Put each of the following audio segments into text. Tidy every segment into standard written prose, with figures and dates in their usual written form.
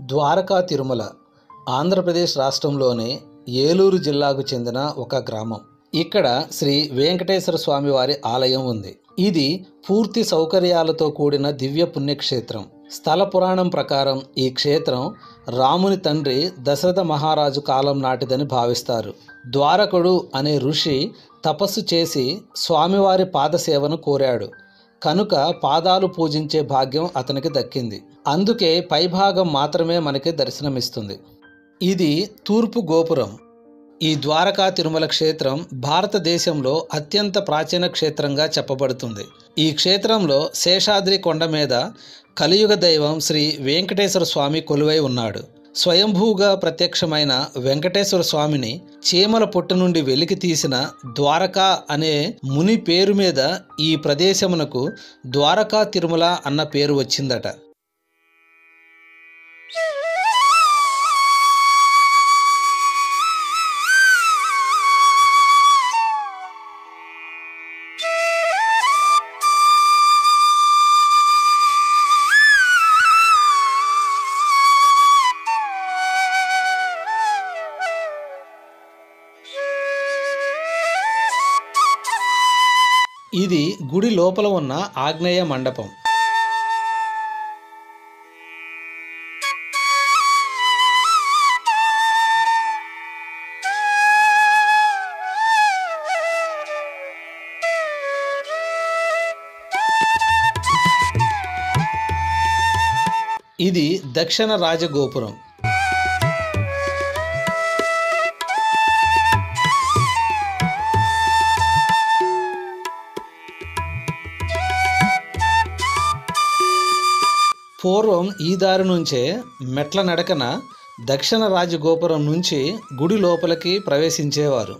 ద్వారకా తిరుమల ఆంధ్రప్రదేశ్ రాష్ట్రంలోని ఏలూరు జిల్లాకు చెందిన ఒక గ్రామం. ఇక్కడ శ్రీ వెంకటేశ్వర స్వామి వారి ఆలయం ఉంది. ఇది పూర్తి సౌకర్యాలతో కూడిన దివ్య పుణ్యక్షేత్రం. స్థల పురాణం ప్రకారం ఈ క్షేత్రం రాముని తండ్రి దశరథ మహారాజు కాలం నాటిదని భావిస్తారు. ద్వారకుడు అనే ఋషి తపస్సు చేసి స్వామివారి పాదసేవను కోరాడు కనుక పాదాలు పూజించే భాగ్యం అతనికి దక్కింది. అందుకే పైభాగం మాత్రమే మనకి దర్శనమిస్తుంది. ఇది తూర్పు గోపురం. ఈ ద్వారకా తిరుమల క్షేత్రం భారతదేశంలో అత్యంత ప్రాచీన క్షేత్రంగా చెప్పబడుతుంది. ఈ క్షేత్రంలో శేషాద్రి కొండ మీద కలియుగ దైవం శ్రీ వెంకటేశ్వర స్వామి కొలువై ఉన్నాడు. స్వయంభూగా ప్రత్యక్షమైన వెంకటేశ్వర స్వామిని చీమల పొట్టు నుండి వెలికి తీసిన ద్వారకా అనే ముని పేరు మీద ఈ ప్రదేశమునకు ద్వారకా తిరుమల అన్న పేరు వచ్చిందట. ఇది గుడి లోపల ఉన్న ఆగ్నేయ మండపం. ఇది దక్షిణ రాజగోపురం. పూర్వం ఈ దారి నుంచే మెట్ల నడకన దక్షిణ రాజగోపురం నుంచి గుడి లోపలికి ప్రవేశించేవారు.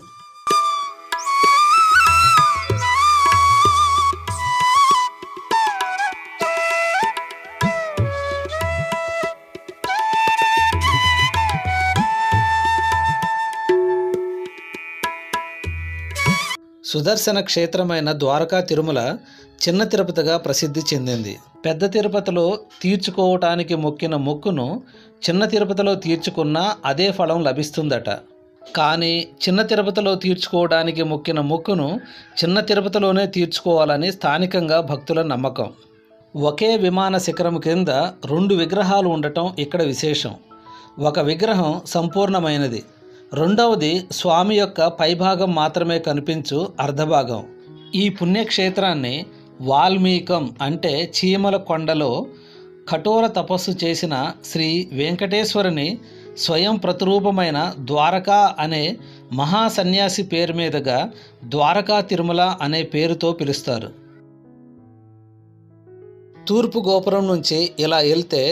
సుదర్శన క్షేత్రమైన ద్వారకా తిరుమల చిన్న తిరుపతిగా ప్రసిద్ధి చెందింది. పెద్ద తిరుపతిలో తీర్చుకోవటానికి మొక్కిన మొక్కును చిన్న తిరుపతిలో తీర్చుకున్నా అదే ఫలం లభిస్తుందట. కానీ చిన్న తిరుపతిలో తీర్చుకోవడానికి మొక్కిన మొక్కును చిన్న తిరుపతిలోనే తీర్చుకోవాలని స్థానికంగా భక్తుల నమ్మకం. ఒకే విమాన శిఖరం కింద 2 విగ్రహాలు ఉండటం ఇక్కడ విశేషం. ఒక విగ్రహం సంపూర్ణమైనది, రెండవది స్వామి యొక్క పైభాగం మాత్రమే కనిపించు అర్ధభాగం. ఈ పుణ్యక్షేత్రాన్ని వాల్మీకం అంటే చీమల కొండలో కఠోర తపస్సు చేసిన శ్రీ వెంకటేశ్వరుని స్వయం ప్రతిరూపమైన ద్వారకా అనే మహాసన్యాసి పేరు మీదుగా ద్వారకా తిరుమల అనే పేరుతో పిలుస్తారు. తూర్పు గోపురం నుంచి ఇలా వెళ్తే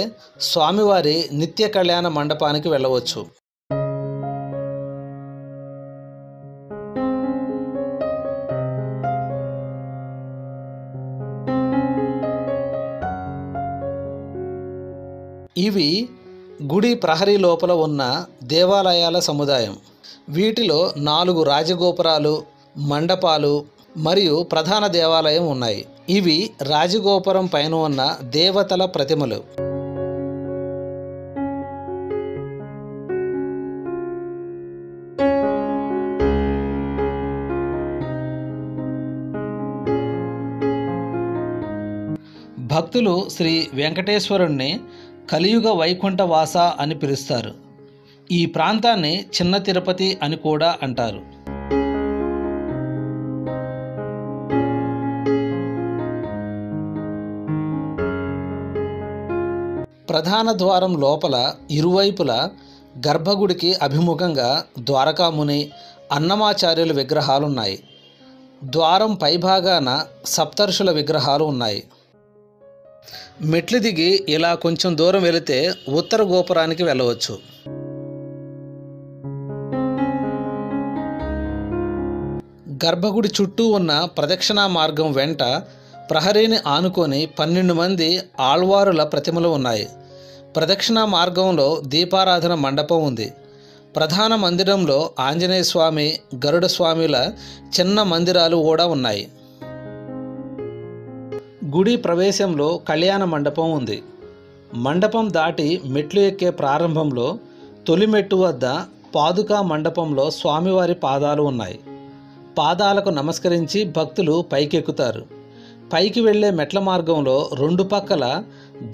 స్వామివారి నిత్య కళ్యాణ మండపానికి వెళ్ళవచ్చు. ఇవి గుడి ప్రహరీ లోపల ఉన్న దేవాలయాల సముదాయం. వీటిలో 4 రాజగోపురాలు, మండపాలు మరియు ప్రధాన దేవాలయం ఉన్నాయి. ఇవి రాజగోపురం పైన ఉన్న దేవతల ప్రతిమలు. భక్తులు శ్రీ వెంకటేశ్వరుణ్ణి కలియుగ వైకుంఠ వాస అని పిలుస్తారు. ఈ ప్రాంతాన్ని చిన్న తిరుపతి అని కూడా అంటారు. ప్రధాన ద్వారం లోపల ఇరువైపులా గర్భగుడికి అభిముఖంగా ద్వారకాముని, అన్నమాచార్యుల విగ్రహాలున్నాయి. ద్వారం పైభాగాన సప్తర్షుల విగ్రహాలు ఉన్నాయి. మెట్లు దిగి ఇలా కొంచెం దూరం వెళితే ఉత్తర గోపురానికి వెళ్ళవచ్చు. గర్భగుడి చుట్టూ ఉన్న ప్రదక్షిణా మార్గం వెంట ప్రహరీని ఆనుకొని 12 మంది ఆళ్వారుల ప్రతిమలు ఉన్నాయి. ప్రదక్షిణా మార్గంలో దీపారాధన మండపం ఉంది. ప్రధాన మందిరంలో ఆంజనేయ స్వామి, గరుడ స్వామిల చిన్న మందిరాలు కూడా ఉన్నాయి. గుడి ప్రవేశంలో కళ్యాణ మండపం ఉంది. మండపం దాటి మెట్లు ఎక్కే ప్రారంభంలో తొలి మెట్టు వద్ద పాదుకా మండపంలో స్వామివారి పాదాలు ఉన్నాయి. పాదాలకు నమస్కరించి భక్తులు పైకెక్కుతారు. పైకి వెళ్లే మెట్ల మార్గంలో రెండు పక్కల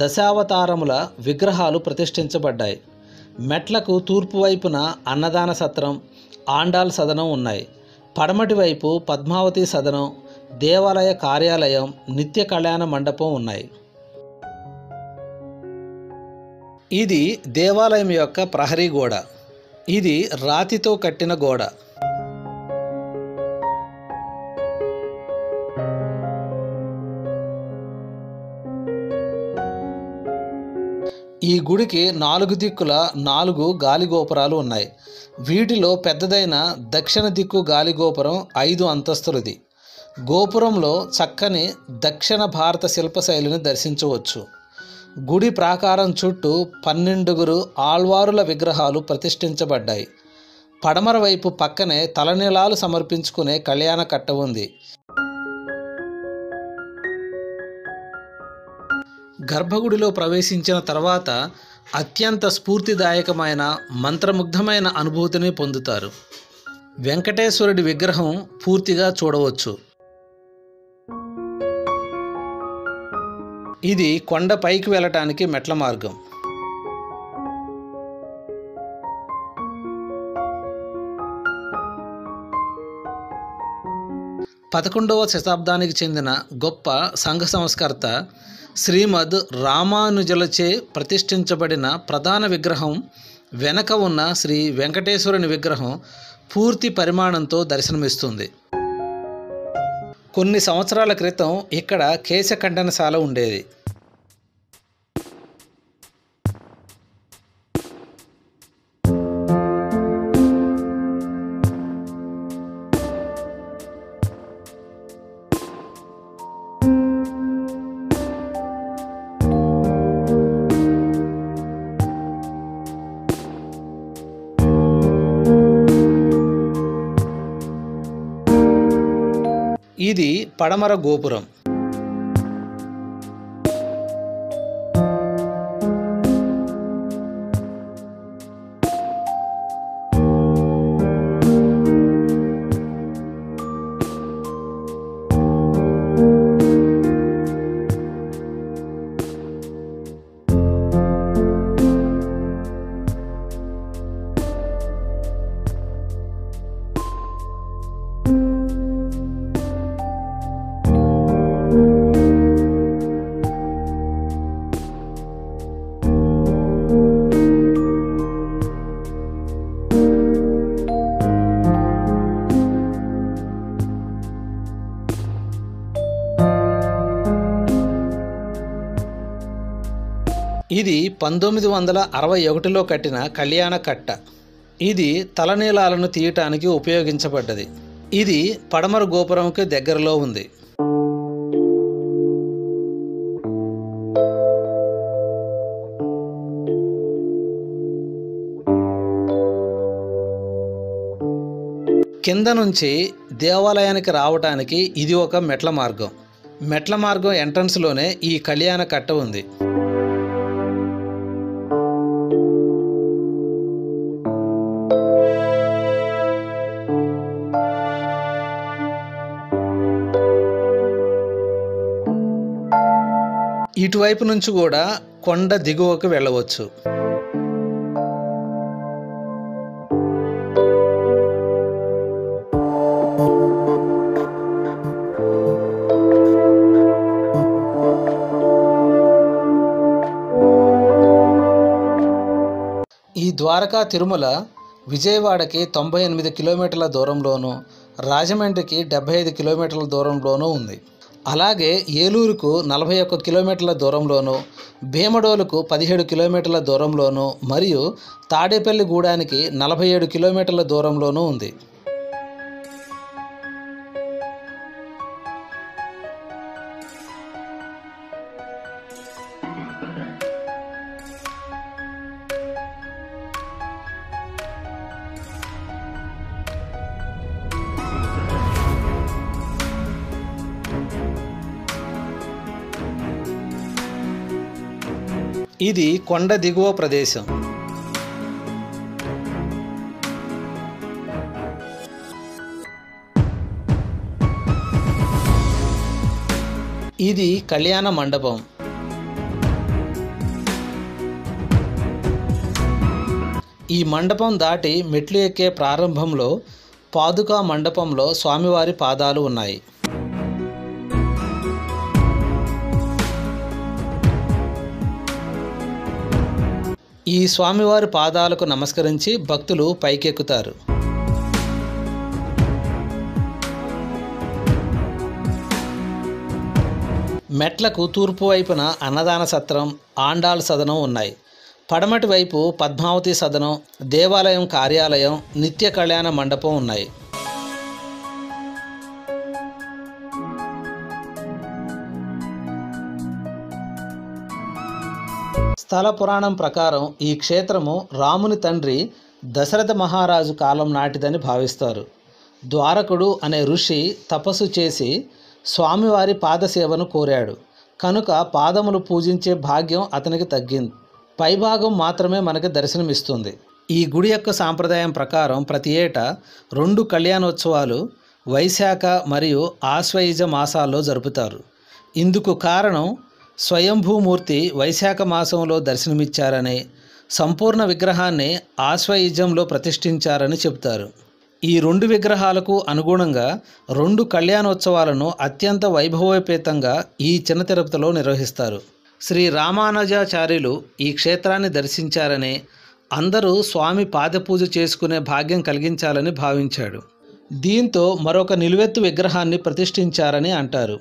దశావతారముల విగ్రహాలు ప్రతిష్ఠించబడ్డాయి. మెట్లకు తూర్పు వైపున అన్నదాన సత్రం, ఆండాల్ సదనం ఉన్నాయి. పడమటి వైపు పద్మావతి సదనం, దేవాలయ కార్యాలయం, నిత్య కళ్యాణ మండపం ఉన్నాయి. ఇది దేవాలయం యొక్క ప్రహరీ గోడ. ఇది రాతితో కట్టిన గోడ. ఈ గుడికి 4 దిక్కుల 4 గాలిగోపురాలు ఉన్నాయి. వీటిలో పెద్దదైన దక్షిణ దిక్కు గాలిగోపురం 5 అంతస్తులది. గోపురంలో చక్కని దక్షిణ భారత శిల్పశైలిని దర్శించవచ్చు. గుడి ప్రాకారం చుట్టూ 12 ఆళ్వారుల విగ్రహాలు ప్రతిష్ఠించబడ్డాయి. పడమర వైపు పక్కనే తలనీలాలు సమర్పించుకునే కళ్యాణ కట్ట ఉంది. గర్భగుడిలో ప్రవేశించిన తర్వాత అత్యంత స్ఫూర్తిదాయకమైన మంత్రముగ్ధమైన అనుభూతిని పొందుతారు. వెంకటేశ్వరుడి విగ్రహం పూర్తిగా చూడవచ్చు. ఇది కొండ పైకి వెళ్ళటానికి మెట్ల మార్గం. పదకొండవ శతాబ్దానికి చెందిన గొప్ప సంఘ సంస్కర్త శ్రీమద్ రామానుజులచే ప్రతిష్ఠించబడిన ప్రధాన విగ్రహం వెనక ఉన్న శ్రీ వెంకటేశ్వరుని విగ్రహం పూర్తి పరిమాణంతో దర్శనమిస్తుంది. కొన్ని సంవత్సరాల క్రితం ఇక్కడ కేశఖండనశాల ఉండేది. ఇది పడమర గోపురం. ఇది 1961లో కట్టిన కళ్యాణ కట్ట. ఇది తలనీలాలను తీయటానికి ఉపయోగించబడ్డది. ఇది పడమర గోపురంకి దగ్గరలో ఉంది. కింద నుంచి దేవాలయానికి రావటానికి ఇది ఒక మెట్ల మార్గం. మెట్ల మార్గం ఎంట్రన్స్లోనే ఈ కళ్యాణ కట్ట ఉంది. ఇటువైపు నుంచి కూడా కొండ దిగువకు వెళ్ళవచ్చు. ఈ ద్వారకా తిరుమల విజయవాడకి 98 కిలోమీటర్ల దూరంలోనూ, రాజమండ్రికి 75 కిలోమీటర్ల దూరంలోనూ ఉంది. అలాగే ఏలూరుకు 41 కిలోమీటర్ల దూరంలోనూ, భీమడోలుకు 17 కిలోమీటర్ల దూరంలోనూ మరియు తాడేపల్లిగూడానికి 47 కిలోమీటర్ల దూరంలోనూ ఉంది. ఇది కొండ దిగువ ప్రదేశం. ఇది కళ్యాణ మండపం. ఈ మండపం దాటి మెట్లు ఎక్కే ప్రారంభంలో పాదుకా మండపంలో స్వామివారి పాదాలు ఉన్నాయి. ఈ స్వామివారి పాదాలకు నమస్కరించి భక్తులు పైకెక్కుతారు. మెట్లకు తూర్పు వైపున అన్నదాన సత్రం, ఆండాళ్ సదనం ఉన్నాయి. పడమటి వైపు పద్మావతి సదనం, దేవాలయం కార్యాలయం, నిత్య కళ్యాణ మండపం ఉన్నాయి. స్థల పురాణం ప్రకారం ఈ క్షేత్రము రాముని తండ్రి దశరథ మహారాజు కాలం నాటిదని భావిస్తారు. ద్వారకుడు అనే ఋషి తపస్సు చేసి స్వామివారి పాదసేవను కోరాడు కనుక పాదములు పూజించే భాగ్యం అతనికి తగ్గింది. పైభాగం మాత్రమే మనకి దర్శనమిస్తుంది. ఈ గుడి యొక్క సాంప్రదాయం ప్రకారం ప్రతి ఏటా 2 కళ్యాణోత్సవాలు వైశాఖ మరియు ఆశ్వయుజ మాసాల్లో జరుపుతారు. ఇందుకు కారణం స్వయంభూమూర్తి వైశాఖ మాసంలో దర్శనమిచ్చారని, సంపూర్ణ విగ్రహాన్ని ఆశ్వయుజంలో ప్రతిష్ఠించారని చెబుతారు. ఈ 2 విగ్రహాలకు అనుగుణంగా 2 కళ్యాణోత్సవాలను అత్యంత వైభవోపేతంగా ఈ చిన్న తిరుపతిలో నిర్వహిస్తారు. శ్రీ రామానుజాచార్యులు ఈ క్షేత్రాన్ని దర్శించారని, అందరూ స్వామి పాదపూజ చేసుకునే భాగ్యం కలిగించాలని భావించాడు. దీంతో మరొక నిలువెత్తు విగ్రహాన్ని ప్రతిష్ఠించారని అంటారు.